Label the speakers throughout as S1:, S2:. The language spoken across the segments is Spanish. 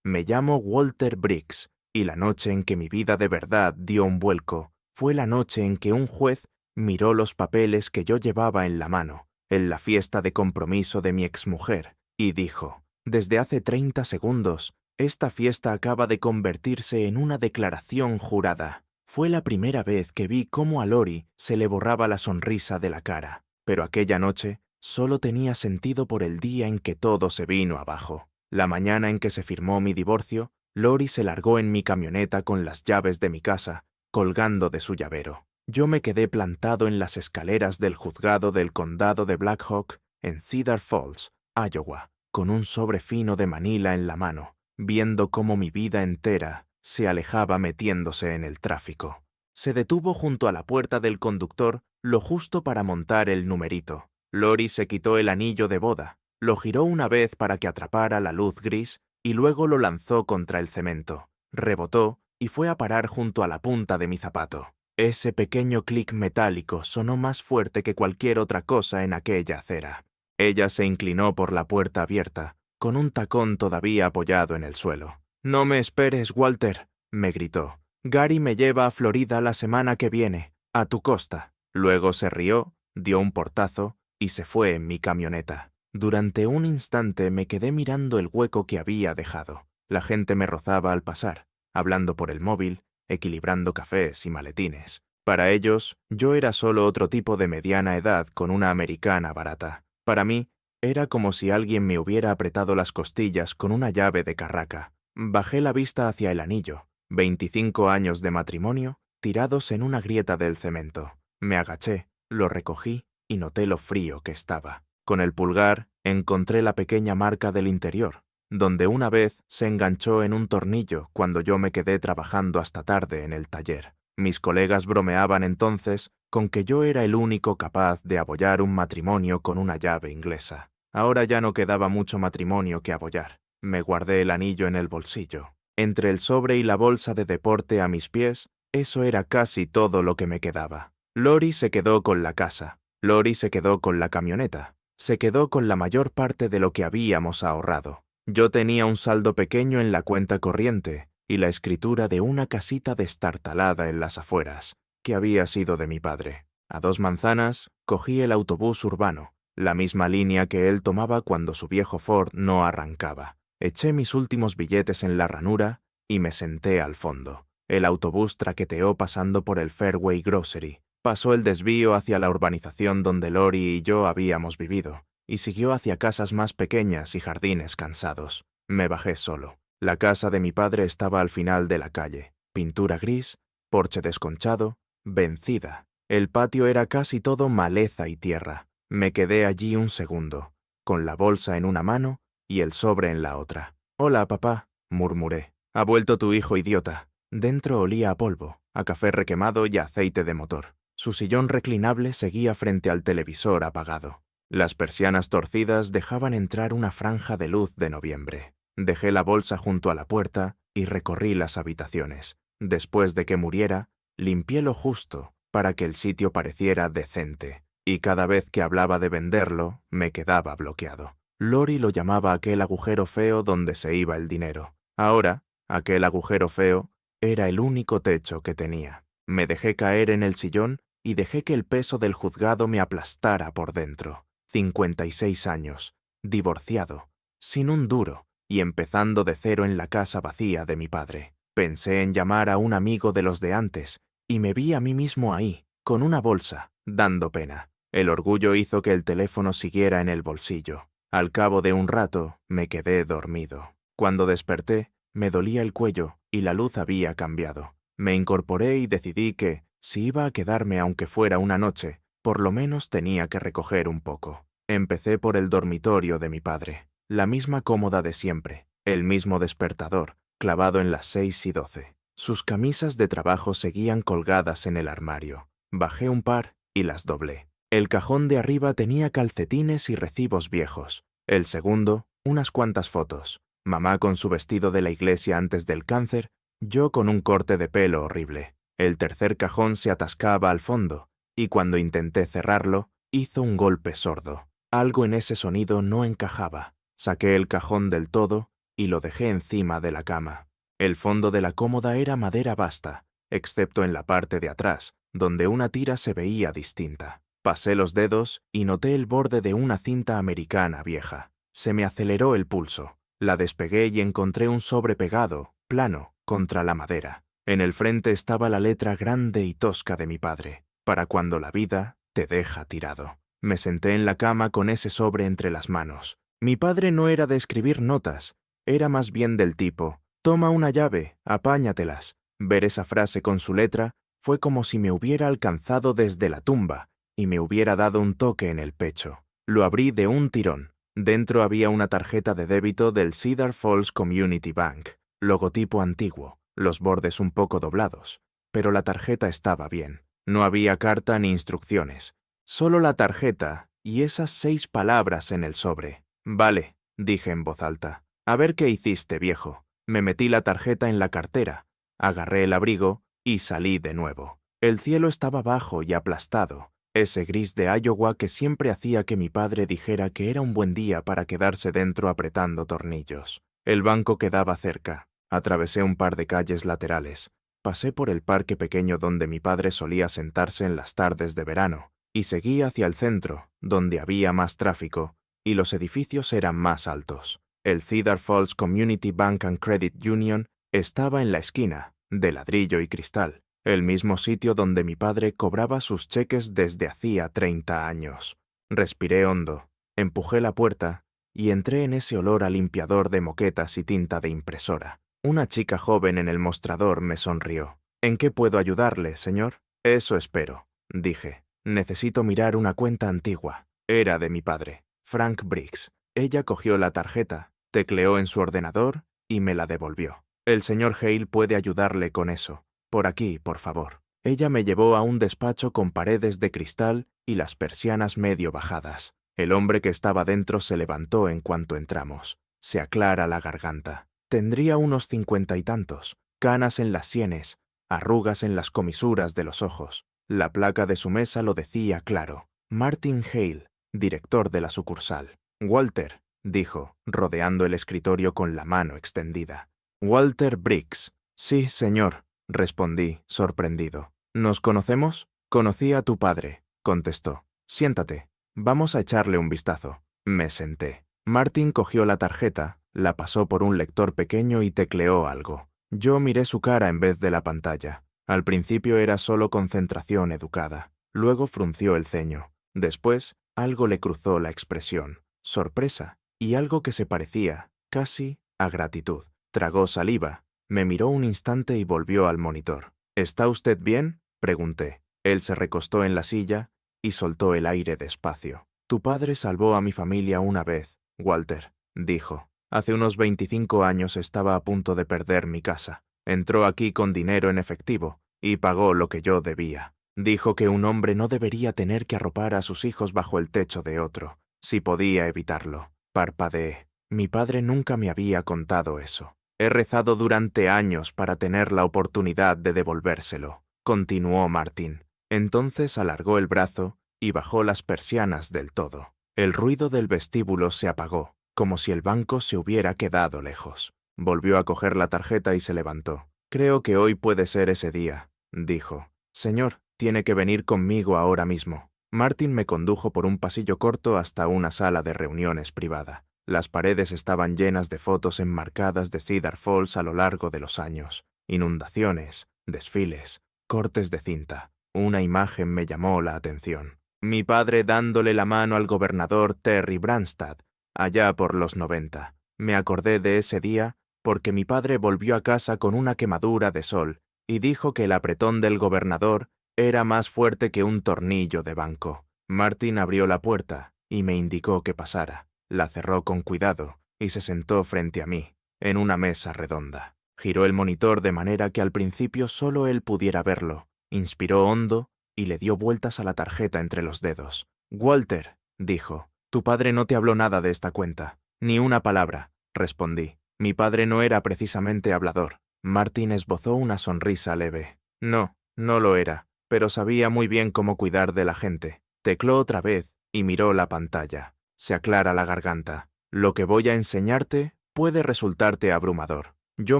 S1: Me llamo Walter Briggs, y la noche en que mi vida de verdad dio un vuelco fue la noche en que un juez miró los papeles que yo llevaba en la mano, en la fiesta de compromiso de mi exmujer, y dijo: «Desde hace 30 segundos, esta fiesta acaba de convertirse en una declaración jurada». Fue la primera vez que vi cómo a Lori se le borraba la sonrisa de la cara, pero aquella noche solo tenía sentido por el día en que todo se vino abajo. La mañana en que se firmó mi divorcio, Lori se largó en mi camioneta con las llaves de mi casa, colgando de su llavero. Yo me quedé plantado en las escaleras del juzgado del condado de Black Hawk, en Cedar Falls, Iowa, con un sobre fino de Manila en la mano, viendo cómo mi vida entera se alejaba metiéndose en el tráfico. Se detuvo junto a la puerta del conductor lo justo para montar el numerito. Lori se quitó el anillo de boda, lo giró una vez para que atrapara la luz gris y luego lo lanzó contra el cemento. Rebotó y fue a parar junto a la punta de mi zapato. Ese pequeño clic metálico sonó más fuerte que cualquier otra cosa en aquella acera. Ella se inclinó por la puerta abierta, con un tacón todavía apoyado en el suelo. «No me esperes, Walter», me gritó. «Gary me lleva a Florida la semana que viene, a tu costa». Luego se rió, dio un portazo y se fue en mi camioneta. Durante un instante me quedé mirando el hueco que había dejado. La gente me rozaba al pasar, hablando por el móvil, equilibrando cafés y maletines. Para ellos, yo era solo otro tipo de mediana edad con una americana barata. Para mí, era como si alguien me hubiera apretado las costillas con una llave de carraca. Bajé la vista hacia el anillo, 25 años de matrimonio, tirados en una grieta del cemento. Me agaché, lo recogí y noté lo frío que estaba. Con el pulgar encontré la pequeña marca del interior, donde una vez se enganchó en un tornillo cuando yo me quedé trabajando hasta tarde en el taller. Mis colegas bromeaban entonces con que yo era el único capaz de abollar un matrimonio con una llave inglesa. Ahora ya no quedaba mucho matrimonio que abollar. Me guardé el anillo en el bolsillo. Entre el sobre y la bolsa de deporte a mis pies, eso era casi todo lo que me quedaba. Lori se quedó con la casa. Lori se quedó con la camioneta. Se quedó con la mayor parte de lo que habíamos ahorrado. Yo tenía un saldo pequeño en la cuenta corriente y la escritura de una casita destartalada en las afueras, que había sido de mi padre. A 2 manzanas, cogí el autobús urbano, la misma línea que él tomaba cuando su viejo Ford no arrancaba. Eché mis últimos billetes en la ranura y me senté al fondo. El autobús traqueteó pasando por el Fairway Grocery. Pasó el desvío hacia la urbanización donde Lori y yo habíamos vivido, y siguió hacia casas más pequeñas y jardines cansados. Me bajé solo. La casa de mi padre estaba al final de la calle. Pintura gris, porche desconchado, vencida. El patio era casi todo maleza y tierra. Me quedé allí un segundo, con la bolsa en una mano y el sobre en la otra. «Hola, papá», murmuré. «Ha vuelto tu hijo idiota». Dentro olía a polvo, a café requemado y a aceite de motor. Su sillón reclinable seguía frente al televisor apagado. Las persianas torcidas dejaban entrar una franja de luz de noviembre. Dejé la bolsa junto a la puerta y recorrí las habitaciones. Después de que muriera, limpié lo justo para que el sitio pareciera decente, y cada vez que hablaba de venderlo, me quedaba bloqueado. Lori lo llamaba aquel agujero feo donde se iba el dinero. Ahora, aquel agujero feo era el único techo que tenía. Me dejé caer en el sillón y dejé que el peso del juzgado me aplastara por dentro. 56 años, divorciado, sin un duro y empezando de cero en la casa vacía de mi padre. Pensé en llamar a un amigo de los de antes y me vi a mí mismo ahí, con una bolsa, dando pena. El orgullo hizo que el teléfono siguiera en el bolsillo. Al cabo de un rato, me quedé dormido. Cuando desperté, me dolía el cuello y la luz había cambiado. Me incorporé y decidí que, si iba a quedarme aunque fuera una noche, por lo menos tenía que recoger un poco. Empecé por el dormitorio de mi padre. La misma cómoda de siempre, el mismo despertador, clavado en las 6:12. Sus camisas de trabajo seguían colgadas en el armario. Bajé un par y las doblé. El cajón de arriba tenía calcetines y recibos viejos. El segundo, unas cuantas fotos. Mamá con su vestido de la iglesia antes del cáncer, yo con un corte de pelo horrible. El tercer cajón se atascaba al fondo, y cuando intenté cerrarlo, hizo un golpe sordo. Algo en ese sonido no encajaba. Saqué el cajón del todo y lo dejé encima de la cama. El fondo de la cómoda era madera basta, excepto en la parte de atrás, donde una tira se veía distinta. Pasé los dedos y noté el borde de una cinta americana vieja. Se me aceleró el pulso. La despegué y encontré un sobre pegado, plano, contra la madera. En el frente estaba la letra grande y tosca de mi padre, para cuando la vida te deja tirado. Me senté en la cama con ese sobre entre las manos. Mi padre no era de escribir notas, era más bien del tipo, toma una llave, apáñatelas. Ver esa frase con su letra fue como si me hubiera alcanzado desde la tumba y me hubiera dado un toque en el pecho. Lo abrí de un tirón. Dentro había una tarjeta de débito del Cedar Falls Community Bank, logotipo antiguo, los bordes un poco doblados, pero la tarjeta estaba bien. No había carta ni instrucciones, solo la tarjeta y esas 6 palabras en el sobre. Vale, dije en voz alta. A ver qué hiciste, viejo. Me metí la tarjeta en la cartera, agarré el abrigo y salí de nuevo. El cielo estaba bajo y aplastado, ese gris de Iowa que siempre hacía que mi padre dijera que era un buen día para quedarse dentro apretando tornillos. El banco quedaba cerca. Atravesé un par de calles laterales. Pasé por el parque pequeño donde mi padre solía sentarse en las tardes de verano y seguí hacia el centro, donde había más tráfico y los edificios eran más altos. El Cedar Falls Community Bank and Credit Union estaba en la esquina, de ladrillo y cristal, el mismo sitio donde mi padre cobraba sus cheques desde hacía 30 años. Respiré hondo, empujé la puerta y entré en ese olor a limpiador de moquetas y tinta de impresora. Una chica joven en el mostrador me sonrió. ¿En qué puedo ayudarle, señor? Eso espero, dije. Necesito mirar una cuenta antigua. Era de mi padre, Frank Briggs. Ella cogió la tarjeta, tecleó en su ordenador y me la devolvió. El señor Hale puede ayudarle con eso. Por aquí, por favor. Ella me llevó a un despacho con paredes de cristal y las persianas medio bajadas. El hombre que estaba dentro se levantó en cuanto entramos. Se aclara la garganta. Tendría unos 50 y tantos, canas en las sienes, arrugas en las comisuras de los ojos. La placa de su mesa lo decía claro. Martin Hale, director de la sucursal. Walter, dijo, rodeando el escritorio con la mano extendida. Walter Briggs. Sí, señor, respondí, sorprendido. ¿Nos conocemos? Conocí a tu padre, contestó. Siéntate. Vamos a echarle un vistazo. Me senté. Martin cogió la tarjeta, la pasó por un lector pequeño y tecleó algo. Yo miré su cara en vez de la pantalla. Al principio era solo concentración educada. Luego frunció el ceño. Después, algo le cruzó la expresión. Sorpresa y algo que se parecía, casi, a gratitud. Tragó saliva, me miró un instante y volvió al monitor. ¿Está usted bien?, pregunté. Él se recostó en la silla y soltó el aire despacio. Tu padre salvó a mi familia una vez, Walter, dijo. Hace unos 25 años estaba a punto de perder mi casa. Entró aquí con dinero en efectivo y pagó lo que yo debía. Dijo que un hombre no debería tener que arropar a sus hijos bajo el techo de otro, si podía evitarlo. Parpadeé. Mi padre nunca me había contado eso. He rezado durante años para tener la oportunidad de devolvérselo, continuó Martin. Entonces alargó el brazo y bajó las persianas del todo. El ruido del vestíbulo se apagó, como si el banco se hubiera quedado lejos. Volvió a coger la tarjeta y se levantó. Creo que hoy puede ser ese día, dijo. Señor, tiene que venir conmigo ahora mismo. Martin me condujo por un pasillo corto hasta una sala de reuniones privada. Las paredes estaban llenas de fotos enmarcadas de Cedar Falls a lo largo de los años. Inundaciones, desfiles, cortes de cinta. Una imagen me llamó la atención. Mi padre dándole la mano al gobernador Terry Branstad, allá por los 90. Me acordé de ese día porque mi padre volvió a casa con una quemadura de sol y dijo que el apretón del gobernador era más fuerte que un tornillo de banco. Martin abrió la puerta y me indicó que pasara. La cerró con cuidado y se sentó frente a mí, en una mesa redonda. Giró el monitor de manera que al principio solo él pudiera verlo. Inspiró hondo y le dio vueltas a la tarjeta entre los dedos. Walter, dijo, tu padre no te habló nada de esta cuenta. Ni una palabra, respondí. Mi padre no era precisamente hablador. Martin esbozó una sonrisa leve. No, no lo era, pero sabía muy bien cómo cuidar de la gente. Tecló otra vez y miró la pantalla. Se aclara la garganta. Lo que voy a enseñarte Puede resultarte abrumador. Yo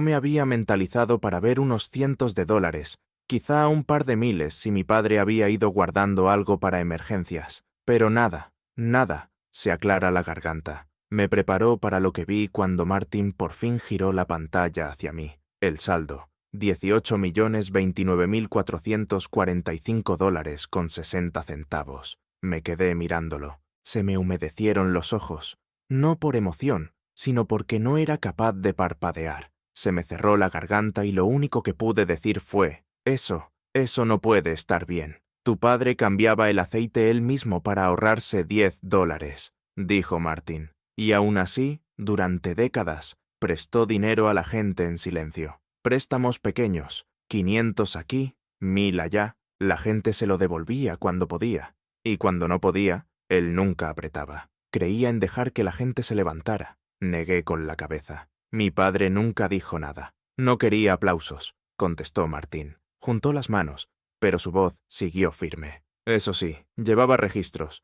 S1: me había mentalizado para ver unos cientos de dólares, quizá un par de miles si mi padre había ido guardando algo para emergencias. Pero nada, nada, se aclara la garganta. Me preparó para lo que vi cuando Martin por fin giró la pantalla hacia mí. El saldo, 18.029.445 dólares con 60 centavos. Me quedé mirándolo. Se me humedecieron los ojos, no por emoción, sino porque no era capaz de parpadear. Se me cerró la garganta y lo único que pude decir fue, eso no puede estar bien. Tu padre cambiaba el aceite él mismo para ahorrarse 10 dólares, dijo Martin. Y aún así, durante décadas, prestó dinero a la gente en silencio. Préstamos pequeños, 500 aquí, 1000 allá. La gente se lo devolvía cuando podía. Y cuando no podía, él nunca apretaba. Creía en dejar que la gente se levantara. Negué con la cabeza. Mi padre nunca dijo nada. No quería aplausos, contestó Martín. Juntó las manos, pero su voz siguió firme. Eso sí, llevaba registros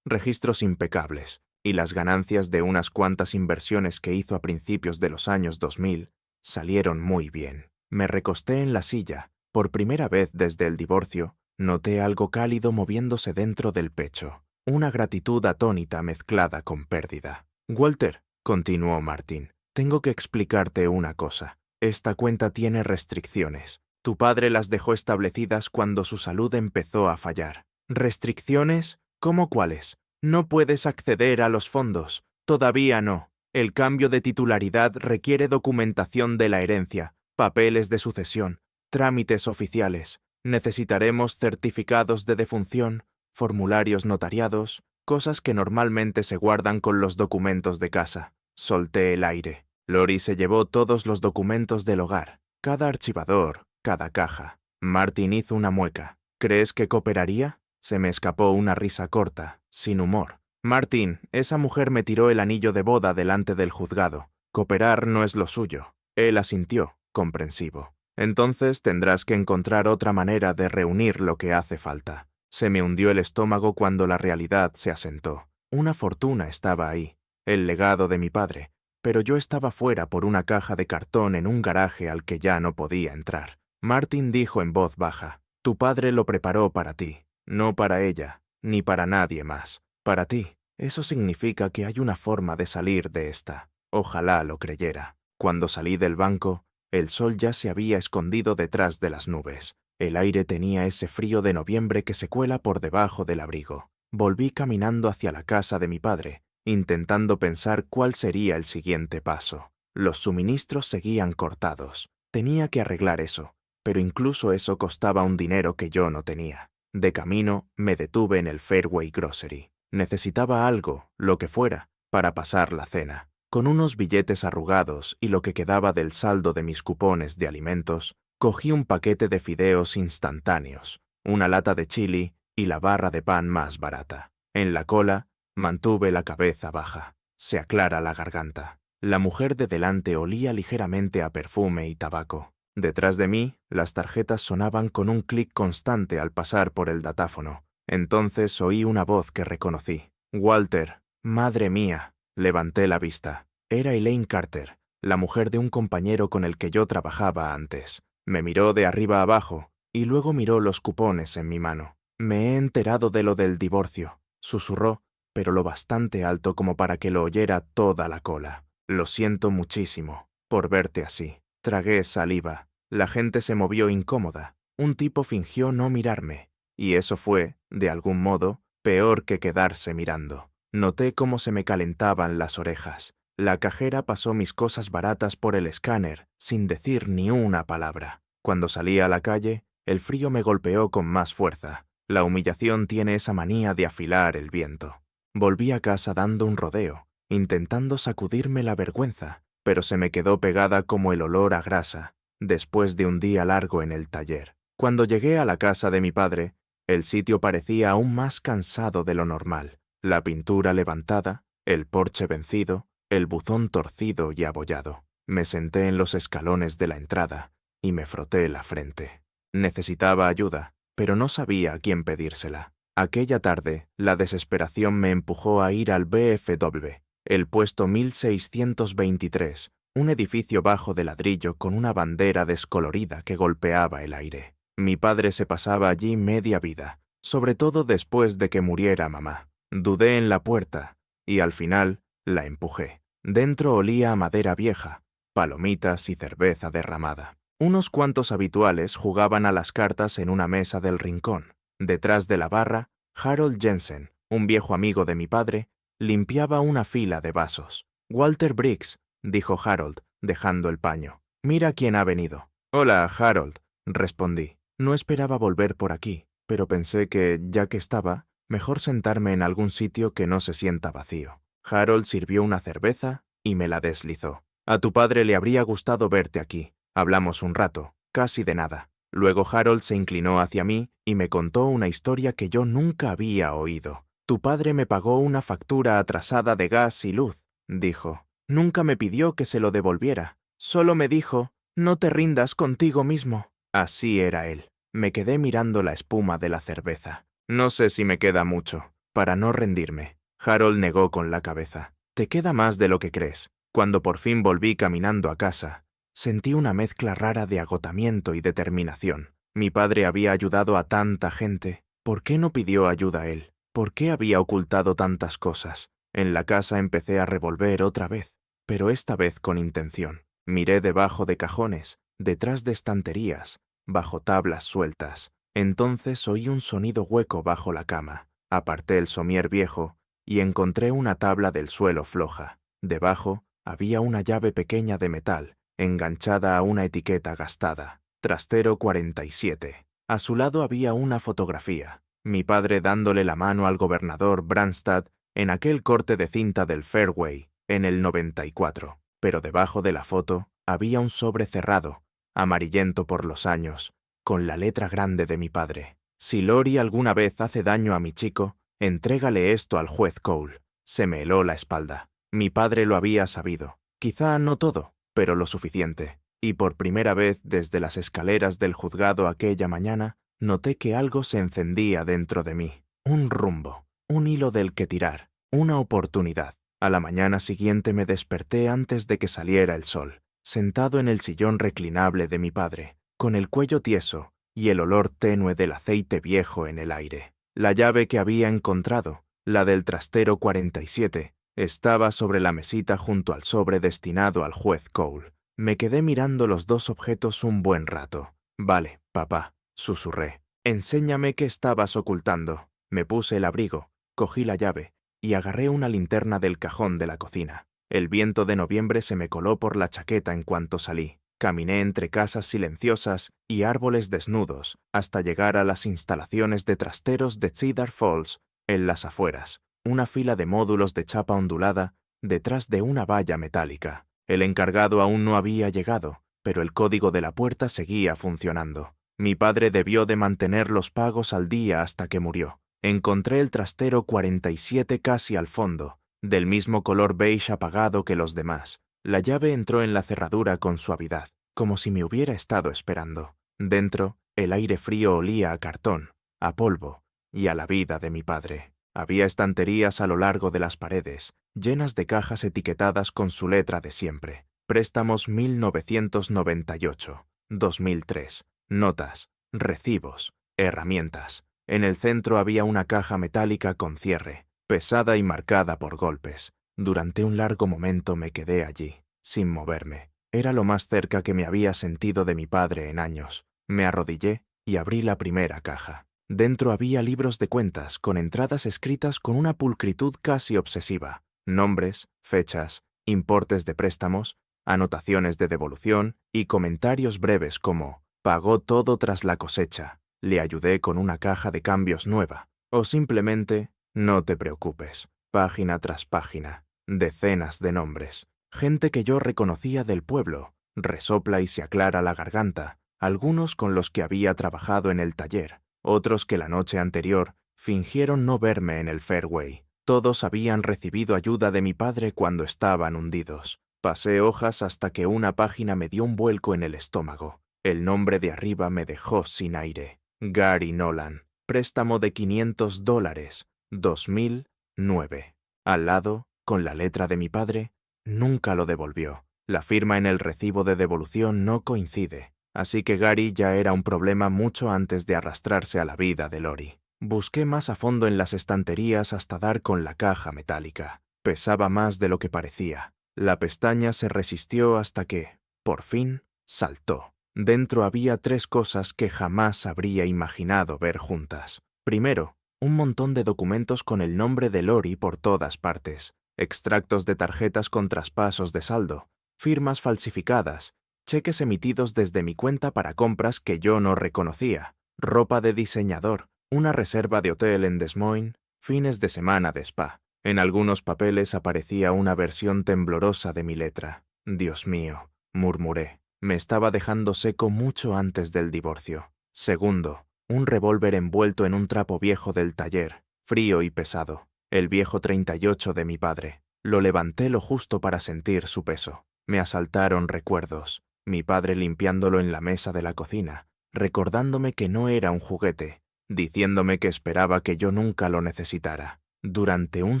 S1: impecables, y las ganancias de unas cuantas inversiones que hizo a principios de los años 2000 salieron muy bien. Me recosté en la silla. Por primera vez desde el divorcio, noté algo cálido moviéndose dentro del pecho. Una gratitud atónita mezclada con pérdida. Walter, continuó Martin, tengo que explicarte una cosa. Esta cuenta tiene restricciones. Tu padre las dejó establecidas cuando su salud empezó a fallar. ¿Restricciones? ¿Cómo cuáles? No puedes acceder a los fondos. Todavía no. El cambio de titularidad requiere documentación de la herencia, papeles de sucesión, trámites oficiales. Necesitaremos certificados de defunción, formularios notariados, cosas que normalmente se guardan con los documentos de casa. Solté el aire. Lori se llevó todos los documentos del hogar, cada archivador, cada caja. Martin hizo una mueca. ¿Crees que cooperaría? Se me escapó una risa corta, sin humor. Martin, esa mujer me tiró el anillo de boda delante del juzgado. Cooperar no es lo suyo. Él asintió, comprensivo. Entonces tendrás que encontrar otra manera de reunir lo que hace falta. Se me hundió el estómago cuando la realidad se asentó. Una fortuna estaba ahí, el legado de mi padre, pero yo estaba fuera por una caja de cartón en un garaje al que ya no podía entrar. Martin dijo en voz baja, tu padre lo preparó para ti, no para ella, ni para nadie más. Para ti. Eso significa que hay una forma de salir de esta. Ojalá lo creyera. Cuando salí del banco, el sol ya se había escondido detrás de las nubes. El aire tenía ese frío de noviembre que se cuela por debajo del abrigo. Volví caminando hacia la casa de mi padre, intentando pensar cuál sería el siguiente paso. Los suministros seguían cortados. Tenía que arreglar eso, pero incluso eso costaba un dinero que yo no tenía. De camino, me detuve en el Fairway Grocery. Necesitaba algo, lo que fuera, para pasar la cena. Con unos billetes arrugados y lo que quedaba del saldo de mis cupones de alimentos, cogí un paquete de fideos instantáneos, una lata de chili y la barra de pan más barata. En la cola, mantuve la cabeza baja. Se aclara la garganta. La mujer de delante olía ligeramente a perfume y tabaco. Detrás de mí, las tarjetas sonaban con un clic constante al pasar por el datáfono. Entonces oí una voz que reconocí. Walter, madre mía. Levanté la vista. Era Elaine Carter, la mujer de un compañero con el que yo trabajaba antes. Me miró de arriba abajo y luego miró los cupones en mi mano. Me he enterado de lo del divorcio, susurró, pero lo bastante alto como para que lo oyera toda la cola. Lo siento muchísimo por verte así. Tragué saliva. La gente se movió incómoda. Un tipo fingió no mirarme. Y eso fue, de algún modo, peor que quedarse mirando. Noté cómo se me calentaban las orejas. La cajera pasó mis cosas baratas por el escáner, sin decir ni una palabra. Cuando salí a la calle, el frío me golpeó con más fuerza. La humillación tiene esa manía de afilar el viento. Volví a casa dando un rodeo, intentando sacudirme la vergüenza, pero se me quedó pegada como el olor a grasa, después de un día largo en el taller. Cuando llegué a la casa de mi padre, el sitio parecía aún más cansado de lo normal. La pintura levantada, el porche vencido, el buzón torcido y abollado. Me senté en los escalones de la entrada y me froté la frente. Necesitaba ayuda, pero no sabía a quién pedírsela. Aquella tarde, la desesperación me empujó a ir al BFW. El puesto 1623, un edificio bajo de ladrillo con una bandera descolorida que golpeaba el aire. Mi padre se pasaba allí media vida, sobre todo después de que muriera mamá. Dudé en la puerta y al final la empujé. Dentro olía a madera vieja, palomitas y cerveza derramada. Unos cuantos habituales jugaban a las cartas en una mesa del rincón. Detrás de la barra, Harold Jensen, un viejo amigo de mi padre, limpiaba una fila de vasos. «Walter Briggs», dijo Harold, dejando el paño. «Mira quién ha venido». «Hola, Harold», respondí. No esperaba volver por aquí, pero pensé que, ya que estaba, mejor sentarme en algún sitio que no se sienta vacío. Harold sirvió una cerveza y me la deslizó. «A tu padre le habría gustado verte aquí». Hablamos un rato, casi de nada. Luego Harold se inclinó hacia mí y me contó una historia que yo nunca había oído. «Tu padre me pagó una factura atrasada de gas y luz», dijo. «Nunca me pidió que se lo devolviera. Solo me dijo, no te rindas contigo mismo». Así era él. Me quedé mirando la espuma de la cerveza. «No sé si me queda mucho, para no rendirme». Harold negó con la cabeza. «Te queda más de lo que crees». Cuando por fin volví caminando a casa, sentí una mezcla rara de agotamiento y determinación. Mi padre había ayudado a tanta gente. ¿Por qué no pidió ayuda a él? ¿Por qué había ocultado tantas cosas? En la casa empecé a revolver otra vez, pero esta vez con intención. Miré debajo de cajones, detrás de estanterías, bajo tablas sueltas. Entonces oí un sonido hueco bajo la cama. Aparté el somier viejo y encontré una tabla del suelo floja. Debajo había una llave pequeña de metal, enganchada a una etiqueta gastada. Trastero 47. A su lado había una fotografía. Mi padre dándole la mano al gobernador Branstad en aquel corte de cinta del Fairway, en el 94. Pero debajo de la foto había un sobre cerrado, amarillento por los años, con la letra grande de mi padre. «Si Lori alguna vez hace daño a mi chico, entrégale esto al juez Cole». Se me heló la espalda. Mi padre lo había sabido. Quizá no todo, pero lo suficiente. Y por primera vez desde las escaleras del juzgado aquella mañana, noté que algo se encendía dentro de mí. Un rumbo, un hilo del que tirar, una oportunidad. A la mañana siguiente me desperté antes de que saliera el sol, sentado en el sillón reclinable de mi padre, con el cuello tieso y el olor tenue del aceite viejo en el aire. La llave que había encontrado, la del trastero 47, estaba sobre la mesita junto al sobre destinado al juez Cole. Me quedé mirando los dos objetos un buen rato. «Vale, papá», susurré. «Enséñame qué estabas ocultando». Me puse el abrigo, cogí la llave y agarré una linterna del cajón de la cocina. El viento de noviembre se me coló por la chaqueta en cuanto salí. Caminé entre casas silenciosas y árboles desnudos hasta llegar a las instalaciones de trasteros de Cedar Falls, en las afueras. Una fila de módulos de chapa ondulada detrás de una valla metálica. El encargado aún no había llegado, pero el código de la puerta seguía funcionando. Mi padre debió de mantener los pagos al día hasta que murió. Encontré el trastero 47 casi al fondo, del mismo color beige apagado que los demás. La llave entró en la cerradura con suavidad, como si me hubiera estado esperando. Dentro, el aire frío olía a cartón, a polvo y a la vida de mi padre. Había estanterías a lo largo de las paredes, llenas de cajas etiquetadas con su letra de siempre. Préstamos 1998, 2003, notas, recibos, herramientas. En el centro había una caja metálica con cierre, pesada y marcada por golpes. Durante un largo momento me quedé allí, sin moverme. Era lo más cerca que me había sentido de mi padre en años. Me arrodillé y abrí la primera caja. Dentro había libros de cuentas con entradas escritas con una pulcritud casi obsesiva. Nombres, fechas, importes de préstamos, anotaciones de devolución y comentarios breves como «pagó todo tras la cosecha», «le ayudé con una caja de cambios nueva» o simplemente «no te preocupes». Página tras página, decenas de nombres. Gente que yo reconocía del pueblo, resopla y se aclara la garganta, algunos con los que había trabajado en el taller, otros que la noche anterior fingieron no verme en el Fairway. Todos habían recibido ayuda de mi padre cuando estaban hundidos. Pasé hojas hasta que una página me dio un vuelco en el estómago. El nombre de arriba me dejó sin aire. Gary Nolan. Préstamo de $500, 2009. Al lado, con la letra de mi padre, nunca lo devolvió. La firma en el recibo de devolución no coincide, así que Gary ya era un problema mucho antes de arrastrarse a la vida de Lori. Busqué más a fondo en las estanterías hasta dar con la caja metálica. Pesaba más de lo que parecía. La pestaña se resistió hasta que, por fin, saltó. Dentro había 3 cosas que jamás habría imaginado ver juntas. Primero, un montón de documentos con el nombre de Lori por todas partes, extractos de tarjetas con traspasos de saldo, firmas falsificadas, cheques emitidos desde mi cuenta para compras que yo no reconocía, ropa de diseñador, una reserva de hotel en Des Moines, fines de semana de spa. En algunos papeles aparecía una versión temblorosa de mi letra. Dios mío, murmuré. Me estaba dejando seco mucho antes del divorcio. Segundo, un revólver envuelto en un trapo viejo del taller, frío y pesado. El viejo 38 de mi padre. Lo levanté lo justo para sentir su peso. Me asaltaron recuerdos. Mi padre limpiándolo en la mesa de la cocina, recordándome que no era un juguete, diciéndome que esperaba que yo nunca lo necesitara. Durante un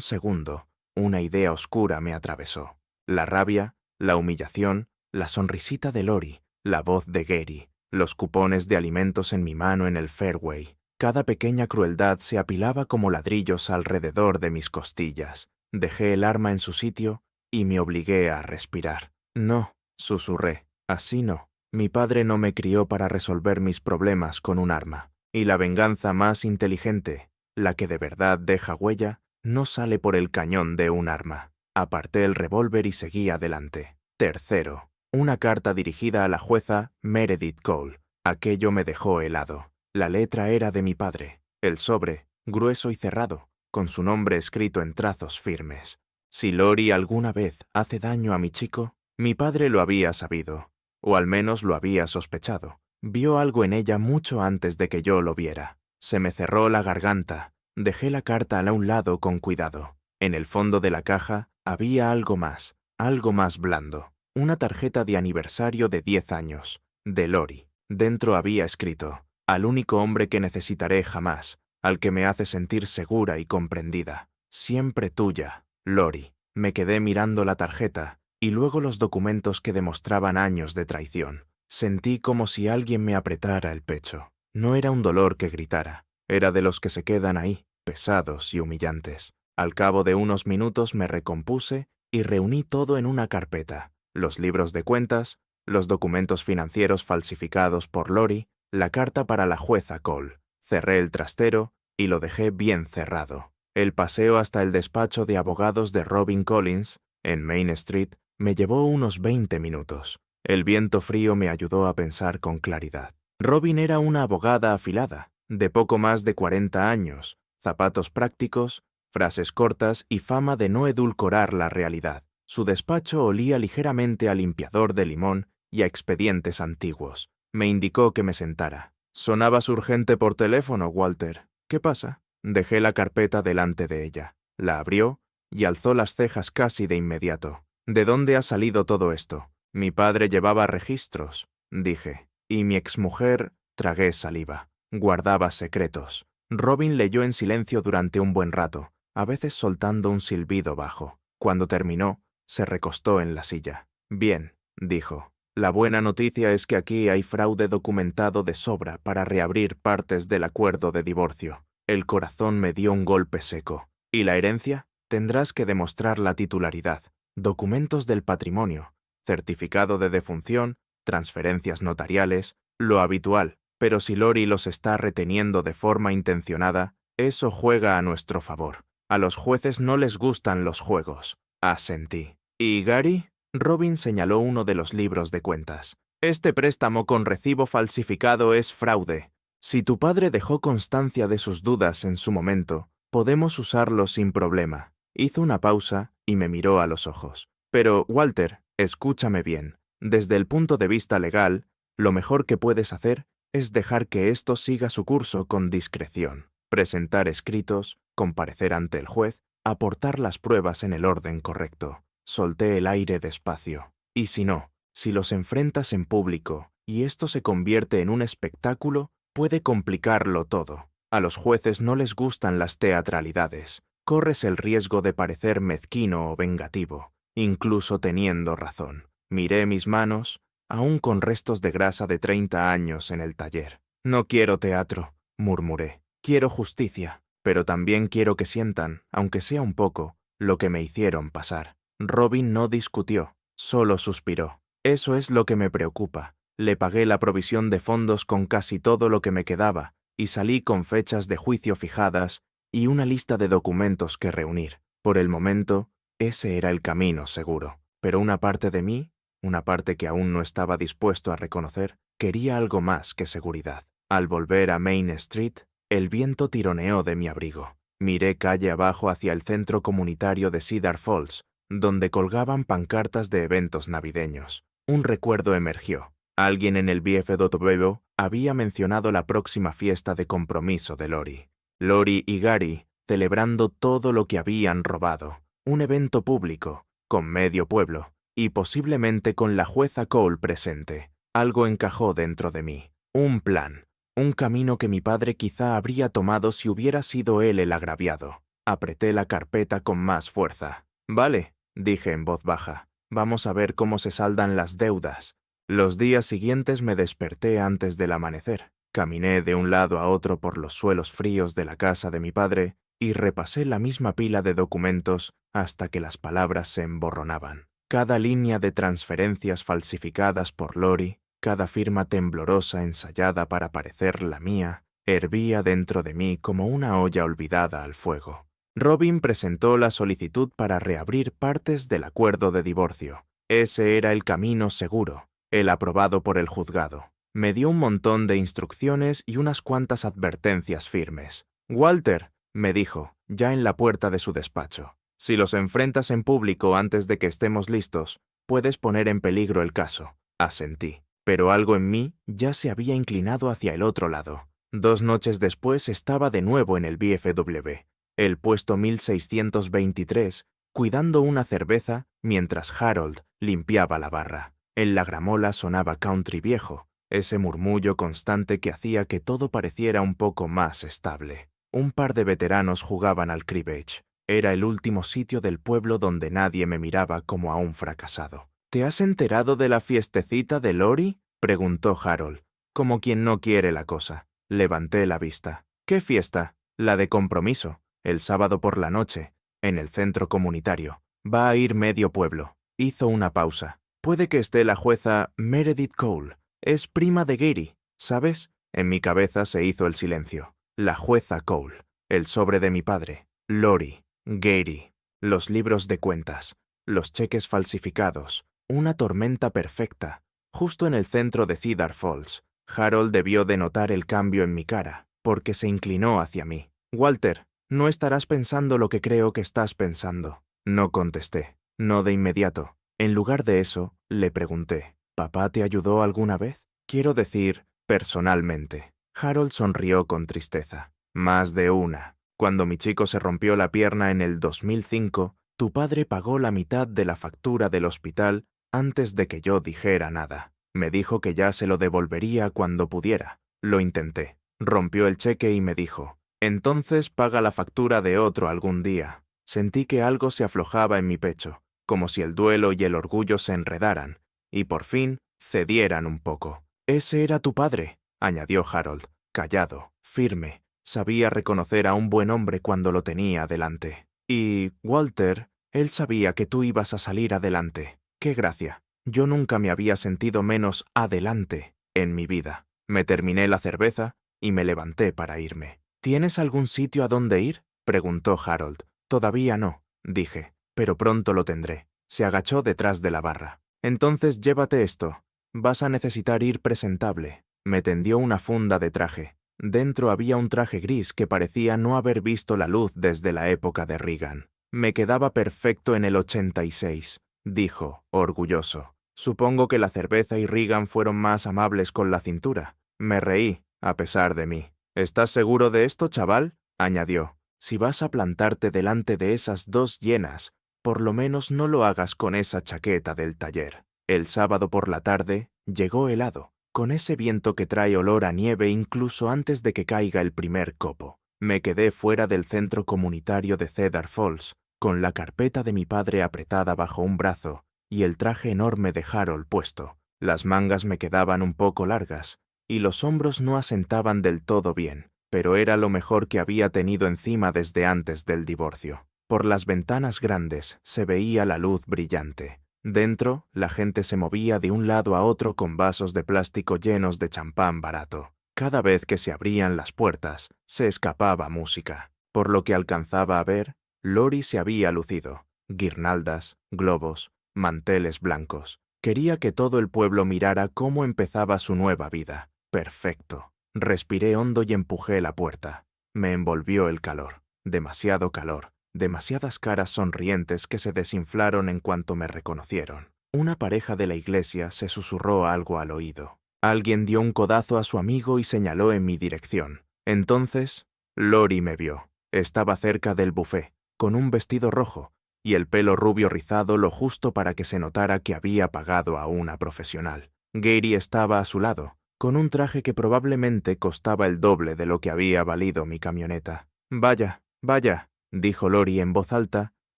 S1: segundo, una idea oscura me atravesó. La rabia, la humillación, la sonrisita de Lori, la voz de Gary, los cupones de alimentos en mi mano en el Fairway. Cada pequeña crueldad se apilaba como ladrillos alrededor de mis costillas. Dejé el arma en su sitio y me obligué a respirar. No, susurré, así no. Mi padre no me crió para resolver mis problemas con un arma. Y la venganza más inteligente, la que de verdad deja huella, no sale por el cañón de un arma. Aparté el revólver y seguí adelante. Tercero, una carta dirigida a la jueza Meredith Cole. Aquello me dejó helado. La letra era de mi padre. El sobre, grueso y cerrado, con su nombre escrito en trazos firmes. Si Lori alguna vez hace daño a mi chico, mi padre lo había sabido, o al menos lo había sospechado. Vio algo en ella mucho antes de que yo lo viera. Se me cerró la garganta. Dejé la carta a un lado con cuidado. En el fondo de la caja había algo más blando. Una tarjeta de aniversario de 10 años, de Lori. Dentro había escrito: al único hombre que necesitaré jamás, al que me hace sentir segura y comprendida. Siempre tuya, Lori. Me quedé mirando la tarjeta y luego los documentos que demostraban años de traición. Sentí como si alguien me apretara el pecho. No era un dolor que gritara. Era de los que se quedan ahí, pesados y humillantes. Al cabo de unos minutos me recompuse y reuní todo en una carpeta. Los libros de cuentas, los documentos financieros falsificados por Lori, la carta para la jueza Cole. Cerré el trastero y lo dejé bien cerrado. El paseo hasta el despacho de abogados de Robin Collins, en Main Street, me llevó unos 20 minutos. El viento frío me ayudó a pensar con claridad. Robin era una abogada afilada, de poco más de 40 años, zapatos prácticos, frases cortas y fama de no edulcorar la realidad. Su despacho olía ligeramente a limpiador de limón y a expedientes antiguos. Me indicó que me sentara. «Sonabas urgente por teléfono, Walter. ¿Qué pasa?» Dejé la carpeta delante de ella. La abrió y alzó las cejas casi de inmediato. «¿De dónde ha salido todo esto?» «Mi padre llevaba registros», dije. «Y mi exmujer», tragué saliva, «guardaba secretos». Robin leyó en silencio durante un buen rato, a veces soltando un silbido bajo. Cuando terminó, se recostó en la silla. «Bien», dijo. «La buena noticia es que aquí hay fraude documentado de sobra para reabrir partes del acuerdo de divorcio». El corazón me dio un golpe seco. «¿Y la herencia?» «Tendrás que demostrar la titularidad, documentos del patrimonio, certificado de defunción, transferencias notariales, lo habitual. Pero si Lori los está reteniendo de forma intencionada, eso juega a nuestro favor. A los jueces no les gustan los juegos». Asentí. «¿Y Gary?» Robin señaló uno de los libros de cuentas. «Este préstamo con recibo falsificado es fraude. Si tu padre dejó constancia de sus dudas en su momento, podemos usarlo sin problema». Hizo una pausa y me miró a los ojos. «Pero, Walter, escúchame bien. Desde el punto de vista legal, lo mejor que puedes hacer es dejar que esto siga su curso con discreción. Presentar escritos, comparecer ante el juez, aportar las pruebas en el orden correcto». Solté el aire despacio. «Y si no, si los enfrentas en público y esto se convierte en un espectáculo, puede complicarlo todo. A los jueces no les gustan las teatralidades. corres el riesgo de parecer mezquino o vengativo, incluso teniendo razón. Miré mis manos, aún con restos de grasa de 30 años en el taller. No quiero teatro, murmuré. Quiero justicia, pero también quiero que sientan, aunque sea un poco, lo que me hicieron pasar. Robin no discutió, solo suspiró. Eso es lo que me preocupa. Le pagué la provisión de fondos con casi todo lo que me quedaba, y salí con fechas de juicio fijadas y una lista de documentos que reunir. Por el momento, ese era el camino seguro. Pero una parte de mí, una parte que aún no estaba dispuesto a reconocer, quería algo más que seguridad. Al volver a Main Street, el viento tironeó de mi abrigo. Miré calle abajo hacia el centro comunitario de Cedar Falls, donde colgaban pancartas de eventos navideños. Un recuerdo emergió. Alguien en el VFW había mencionado la próxima fiesta de compromiso de Lori. Lori y Gary celebrando todo lo que habían robado. Un evento público, con medio pueblo, y posiblemente con la jueza Cole presente. Algo encajó dentro de mí. Un plan. Un camino que mi padre quizá habría tomado si hubiera sido él el agraviado. Apreté la carpeta con más fuerza. Vale, dije en voz baja. Vamos a ver cómo se saldan las deudas. Los días siguientes me desperté antes del amanecer. Caminé de un lado a otro por los suelos fríos de la casa de mi padre y repasé la misma pila de documentos hasta que las palabras se emborronaban. Cada línea de transferencias falsificadas por Lori, cada firma temblorosa ensayada para parecer la mía, hervía dentro de mí como una olla olvidada al fuego. Robin presentó la solicitud para reabrir partes del acuerdo de divorcio. Ese era el camino seguro, el aprobado por el juzgado. Me dio un montón de instrucciones y unas cuantas advertencias firmes. «Walter», me dijo, ya en la puerta de su despacho, «si los enfrentas en público antes de que estemos listos, puedes poner en peligro el caso». Asentí, pero algo en mí ya se había inclinado hacia el otro lado. 2 noches después estaba de nuevo en el VFW, el puesto 1623, cuidando una cerveza mientras Harold limpiaba la barra. En la gramola sonaba country viejo, ese murmullo constante que hacía que todo pareciera un poco más estable. Un par de veteranos jugaban al cribbage. Era el último sitio del pueblo donde nadie me miraba como a un fracasado. «¿Te has enterado de la fiestecita de Lori?», preguntó Harold, como quien no quiere la cosa. Levanté la vista. «¿Qué fiesta?». «La de compromiso, el sábado por la noche, en el centro comunitario. Va a ir medio pueblo». Hizo una pausa. «Puede que esté la jueza Meredith Cole. Es prima de Gary, ¿sabes?». En mi cabeza se hizo el silencio. La jueza Cole, el sobre de mi padre, Lori, Gary, los libros de cuentas, los cheques falsificados, una tormenta perfecta. Justo en el centro de Cedar Falls, Harold debió de notar el cambio en mi cara, porque se inclinó hacia mí. «Walter, no estarás pensando lo que creo que estás pensando». No contesté, no de inmediato. En lugar de eso, le pregunté, «¿Papá te ayudó alguna vez? Quiero decir, personalmente». Harold sonrió con tristeza. «Más de una. Cuando mi chico se rompió la pierna en el 2005, tu padre pagó la mitad de la factura del hospital antes de que yo dijera nada. Me dijo que ya se lo devolvería cuando pudiera. Lo intenté. Rompió el cheque y me dijo, entonces paga la factura de otro algún día». Sentí que algo se aflojaba en mi pecho, como si el duelo y el orgullo se enredaran, y por fin cedieran un poco. «Ese era tu padre», añadió Harold, callado, firme. Sabía reconocer a un buen hombre cuando lo tenía delante. «Y, Walter, él sabía que tú ibas a salir adelante». ¡Qué gracia! Yo nunca me había sentido menos adelante en mi vida. Me terminé la cerveza y me levanté para irme. «¿Tienes algún sitio a dónde ir?», preguntó Harold. «Todavía no», dije, «pero pronto lo tendré». Se agachó detrás de la barra. «Entonces llévate esto. Vas a necesitar ir presentable». Me tendió una funda de traje. Dentro había un traje gris que parecía no haber visto la luz desde la época de Reagan. «Me quedaba perfecto en el 86», dijo, orgulloso. «Supongo que la cerveza y Reagan fueron más amables con la cintura». Me reí, a pesar de mí. «¿Estás seguro de esto, chaval?», añadió. «Si vas a plantarte delante de esas 2 hienas, por lo menos no lo hagas con esa chaqueta del taller». El sábado por la tarde llegó helado, con ese viento que trae olor a nieve incluso antes de que caiga el primer copo. Me quedé fuera del centro comunitario de Cedar Falls, con la carpeta de mi padre apretada bajo un brazo y el traje enorme de Harold puesto. Las mangas me quedaban un poco largas y los hombros no asentaban del todo bien, pero era lo mejor que había tenido encima desde antes del divorcio. Por las ventanas grandes se veía la luz brillante. Dentro, la gente se movía de un lado a otro con vasos de plástico llenos de champán barato. Cada vez que se abrían las puertas, se escapaba música. Por lo que alcanzaba a ver, Lori se había lucido. Guirnaldas, globos, manteles blancos. Quería que todo el pueblo mirara cómo empezaba su nueva vida. Perfecto. Respiré hondo y empujé la puerta. Me envolvió el calor. Demasiado calor. Demasiadas caras sonrientes que se desinflaron en cuanto me reconocieron. Una pareja de la iglesia se susurró algo al oído. Alguien dio un codazo a su amigo y señaló en mi dirección. Entonces, Lori me vio. Estaba cerca del buffet, con un vestido rojo y el pelo rubio rizado lo justo para que se notara que había pagado a una profesional. Gary estaba a su lado, con un traje que probablemente costaba el doble de lo que había valido mi camioneta. Vaya, vaya, dijo Lori en voz alta,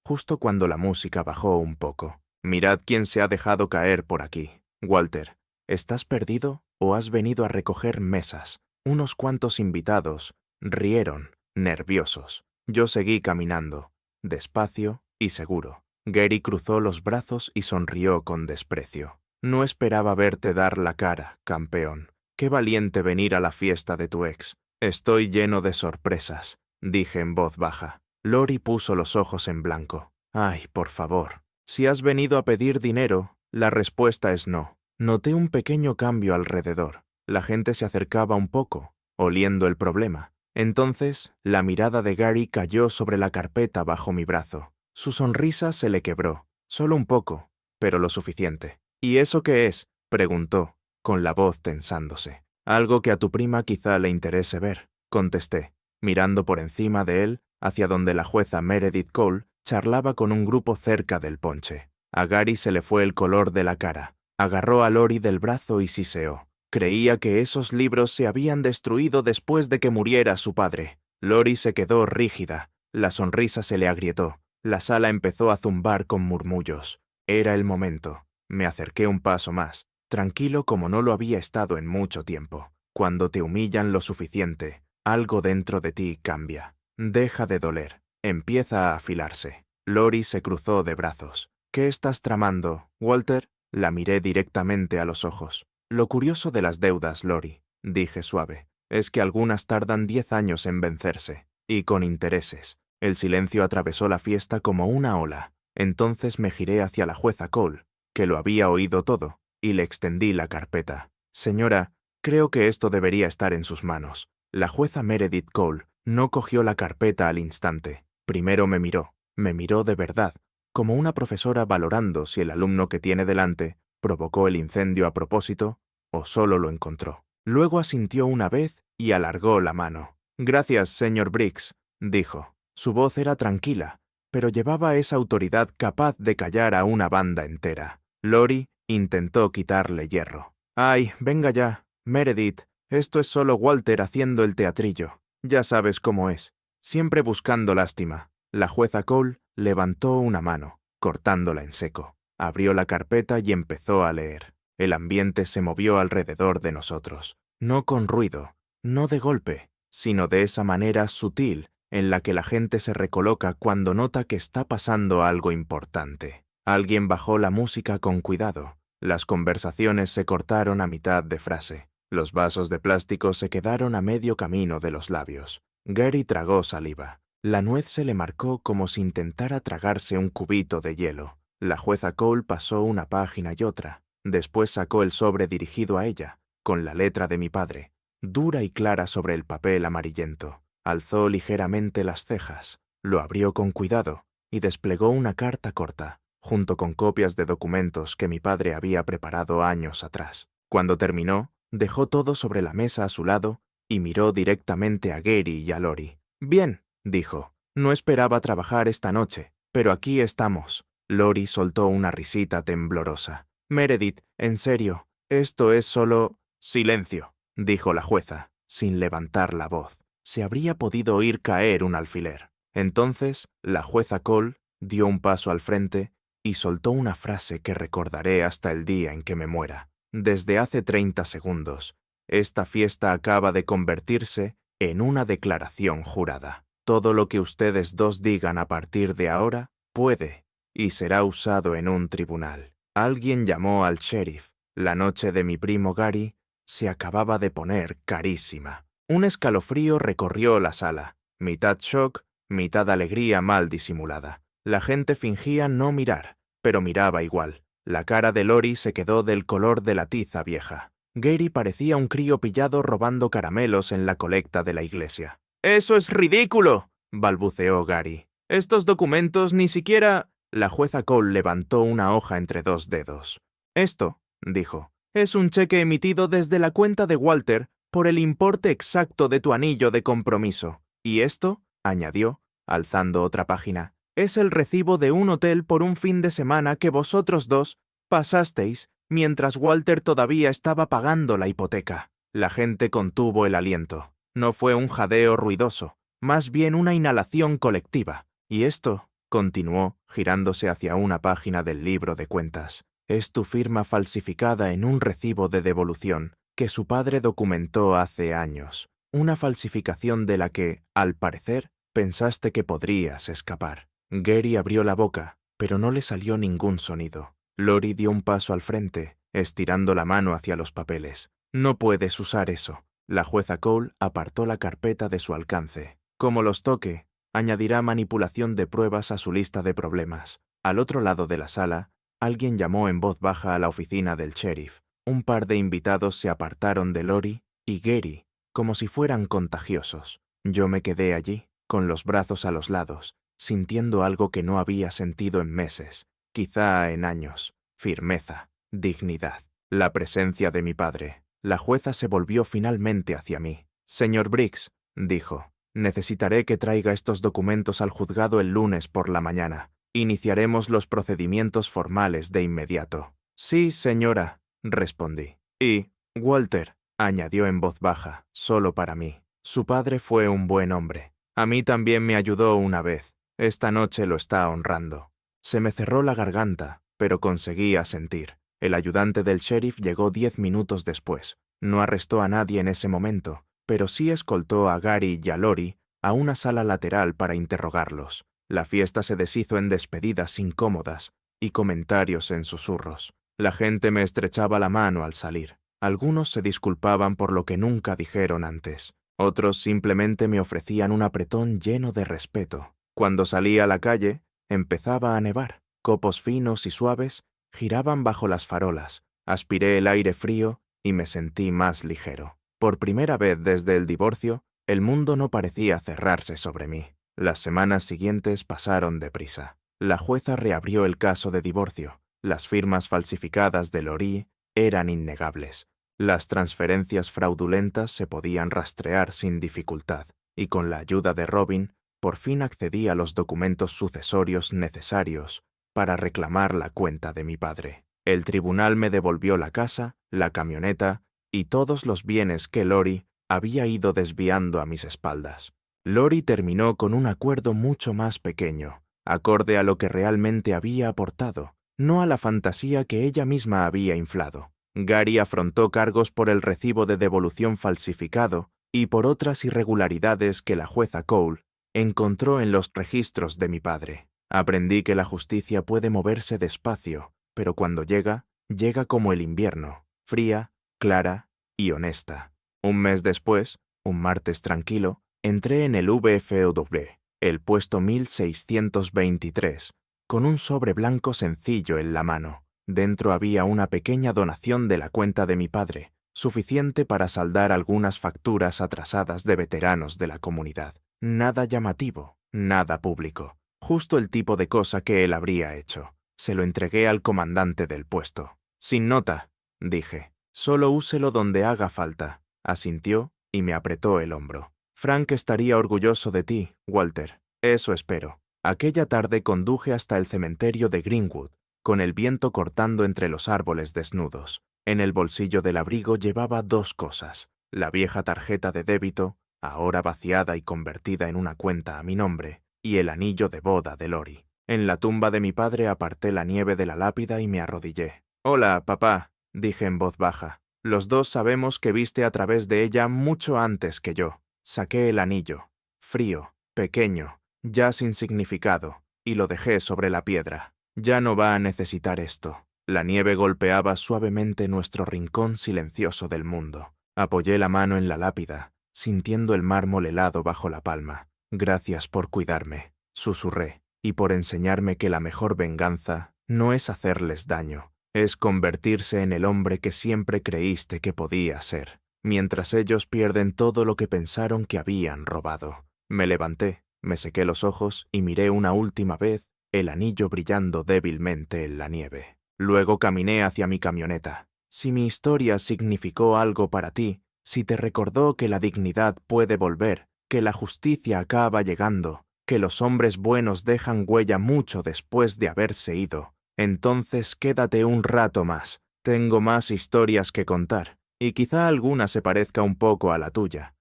S1: justo cuando la música bajó un poco. Mirad quién se ha dejado caer por aquí. Walter, ¿estás perdido o has venido a recoger mesas? Unos cuantos invitados rieron, nerviosos. Yo seguí caminando, despacio y seguro. Gary cruzó los brazos y sonrió con desprecio. No esperaba verte dar la cara, campeón. Qué valiente venir a la fiesta de tu ex. Estoy lleno de sorpresas, dije en voz baja. Lori puso los ojos en blanco. Ay, por favor. Si has venido a pedir dinero, la respuesta es no. Noté un pequeño cambio alrededor. La gente se acercaba un poco, oliendo el problema. Entonces, la mirada de Gary cayó sobre la carpeta bajo mi brazo. Su sonrisa se le quebró, solo un poco, pero lo suficiente. ¿Y eso qué es?, preguntó, con la voz tensándose. Algo que a tu prima quizá le interese ver, contesté, mirando por encima de él hacia donde la jueza Meredith Cole charlaba con un grupo cerca del ponche. A Gary se le fue el color de la cara. Agarró a Lori del brazo y siseó. Creía que esos libros se habían destruido después de que muriera su padre. Lori se quedó rígida. La sonrisa se le agrietó. La sala empezó a zumbar con murmullos. Era el momento. Me acerqué un paso más, tranquilo como no lo había estado en mucho tiempo. Cuando te humillan lo suficiente, algo dentro de ti cambia. Deja de doler. Empieza a afilarse. Lori se cruzó de brazos. ¿Qué estás tramando, Walter? La miré directamente a los ojos. Lo curioso de las deudas, Lori, dije suave, es que algunas tardan 10 años en vencerse, y con intereses. El silencio atravesó la fiesta como una ola. Entonces me giré hacia la jueza Cole, que lo había oído todo, y le extendí la carpeta. Señora, creo que esto debería estar en sus manos. La jueza Meredith Cole no cogió la carpeta al instante. Primero me miró de verdad, como una profesora valorando si el alumno que tiene delante provocó el incendio a propósito o solo lo encontró. Luego asintió una vez y alargó la mano. Gracias, señor Briggs, dijo. Su voz era tranquila, pero llevaba esa autoridad capaz de callar a una banda entera. Lori intentó quitarle hierro. Ay, venga ya, Meredith, esto es solo Walter haciendo el teatrillo. Ya sabes cómo es, siempre buscando lástima. La jueza Cole levantó una mano, cortándola en seco. Abrió la carpeta y empezó a leer. El ambiente se movió alrededor de nosotros, no con ruido, no de golpe, sino de esa manera sutil en la que la gente se recoloca cuando nota que está pasando algo importante. Alguien bajó la música con cuidado. Las conversaciones se cortaron a mitad de frase. Los vasos de plástico se quedaron a medio camino de los labios. Gary tragó saliva. La nuez se le marcó como si intentara tragarse un cubito de hielo. La jueza Cole pasó una página y otra. Después sacó el sobre dirigido a ella, con la letra de mi padre, dura y clara sobre el papel amarillento. Alzó ligeramente las cejas, lo abrió con cuidado y desplegó una carta corta, junto con copias de documentos que mi padre había preparado años atrás. Cuando terminó, dejó todo sobre la mesa a su lado y miró directamente a Gary y a Lori. Bien, dijo, no esperaba trabajar esta noche, pero aquí estamos. Lori soltó una risita temblorosa. Meredith, en serio, esto es solo... Silencio, dijo la jueza, sin levantar la voz. se habría podido oír caer un alfiler. Entonces, la jueza Cole dio un paso al frente y soltó una frase que recordaré hasta el día en que me muera. Desde hace 30 segundos, esta fiesta acaba de convertirse en una declaración jurada. Todo lo que ustedes dos digan a partir de ahora puede y será usado en un tribunal. Alguien llamó al sheriff. La noche de mi primo Gary se acababa de poner carísima. Un escalofrío recorrió la sala, mitad shock, mitad alegría mal disimulada. La gente fingía no mirar, pero miraba igual. La cara de Lori se quedó del color de la tiza vieja. Gary parecía un crío pillado robando caramelos en la colecta de la iglesia. «¡Eso es ridículo!», balbuceó Gary. «Estos documentos ni siquiera…». La jueza Cole levantó una hoja entre dos dedos. «Esto», dijo, «es un cheque emitido desde la cuenta de Walter por el importe exacto de tu anillo de compromiso. Y esto», añadió, alzando otra página, «es el recibo de un hotel por un fin de semana que vosotros dos pasasteis mientras Walter todavía estaba pagando la hipoteca». La gente contuvo el aliento. No fue un jadeo ruidoso, más bien una inhalación colectiva. «Y esto», continuó, girándose hacia una página del libro de cuentas, «es tu firma falsificada en un recibo de devolución que su padre documentó hace años. Una falsificación de la que, al parecer, pensaste que podrías escapar». Gary abrió la boca, pero no le salió ningún sonido. Lori dio un paso al frente, estirando la mano hacia los papeles. «No puedes usar eso». La jueza Cole apartó la carpeta de su alcance. «Como los toque, añadirá manipulación de pruebas a su lista de problemas». Al otro lado de la sala, alguien llamó en voz baja a la oficina del sheriff. Un par de invitados se apartaron de Lori y Gary, como si fueran contagiosos. Yo me quedé allí, con los brazos a los lados, sintiendo algo que no había sentido en meses, quizá en años: firmeza, dignidad, la presencia de mi padre. La jueza se volvió finalmente hacia mí. «Señor Briggs», dijo, «necesitaré que traiga estos documentos al juzgado el lunes por la mañana. Iniciaremos los procedimientos formales de inmediato». «Sí, señora», respondí. «Y, Walter», añadió en voz baja, solo para mí, «su padre fue un buen hombre. A mí también me ayudó una vez. Esta noche lo está honrando». Se me cerró la garganta, pero conseguí asentir. El ayudante del sheriff llegó 10 minutos después. No arrestó a nadie en ese momento, pero sí escoltó a Gary y a Lori a una sala lateral para interrogarlos. La fiesta se deshizo en despedidas incómodas y comentarios en susurros. La gente me estrechaba la mano al salir. Algunos se disculpaban por lo que nunca dijeron antes. Otros simplemente me ofrecían un apretón lleno de respeto. Cuando salí a la calle, empezaba a nevar. Copos finos y suaves giraban bajo las farolas. Aspiré el aire frío y me sentí más ligero. Por primera vez desde el divorcio, el mundo no parecía cerrarse sobre mí. Las semanas siguientes pasaron deprisa. La jueza reabrió el caso de divorcio. Las firmas falsificadas de Lori eran innegables. Las transferencias fraudulentas se podían rastrear sin dificultad, y con la ayuda de Robin, por fin accedí a los documentos sucesorios necesarios para reclamar la cuenta de mi padre. El tribunal me devolvió la casa, la camioneta y todos los bienes que Lori había ido desviando a mis espaldas. Lori terminó con un acuerdo mucho más pequeño, acorde a lo que realmente había aportado, no a la fantasía que ella misma había inflado. Gary afrontó cargos por el recibo de devolución falsificado y por otras irregularidades que la jueza Cole encontró en los registros de mi padre. Aprendí que la justicia puede moverse despacio, pero cuando llega, llega como el invierno, fría, clara y honesta. Un mes después, un martes tranquilo, entré en el VFW, el puesto 1623, con un sobre blanco sencillo en la mano. Dentro había una pequeña donación de la cuenta de mi padre, suficiente para saldar algunas facturas atrasadas de veteranos de la comunidad. Nada llamativo, nada público. Justo el tipo de cosa que él habría hecho. Se lo entregué al comandante del puesto. «Sin nota», dije. «Solo úselo donde haga falta», asintió y me apretó el hombro. «Frank estaría orgulloso de ti, Walter. Eso espero». Aquella tarde conduje hasta el cementerio de Greenwood, con el viento cortando entre los árboles desnudos. En el bolsillo del abrigo llevaba 2 cosas: la vieja tarjeta de débito, ahora vaciada y convertida en una cuenta a mi nombre, y el anillo de boda de Lori. En la tumba de mi padre aparté la nieve de la lápida y me arrodillé. «Hola, papá», dije en voz baja. «Los dos sabemos que viste a través de ella mucho antes que yo». Saqué el anillo, frío, pequeño, ya sin significado, y lo dejé sobre la piedra. «Ya no va a necesitar esto». La nieve golpeaba suavemente nuestro rincón silencioso del mundo. Apoyé la mano en la lápida, sintiendo el mármol helado bajo la palma. «Gracias por cuidarme», susurré, «y por enseñarme que la mejor venganza no es hacerles daño, es convertirse en el hombre que siempre creíste que podía ser, mientras ellos pierden todo lo que pensaron que habían robado». Me levanté, me sequé los ojos y miré una última vez el anillo brillando débilmente en la nieve. Luego caminé hacia mi camioneta. Si mi historia significó algo para ti, si te recordó que la dignidad puede volver, que la justicia acaba llegando, que los hombres buenos dejan huella mucho después de haberse ido, entonces quédate un rato más. Tengo más historias que contar, y quizá alguna se parezca un poco a la tuya.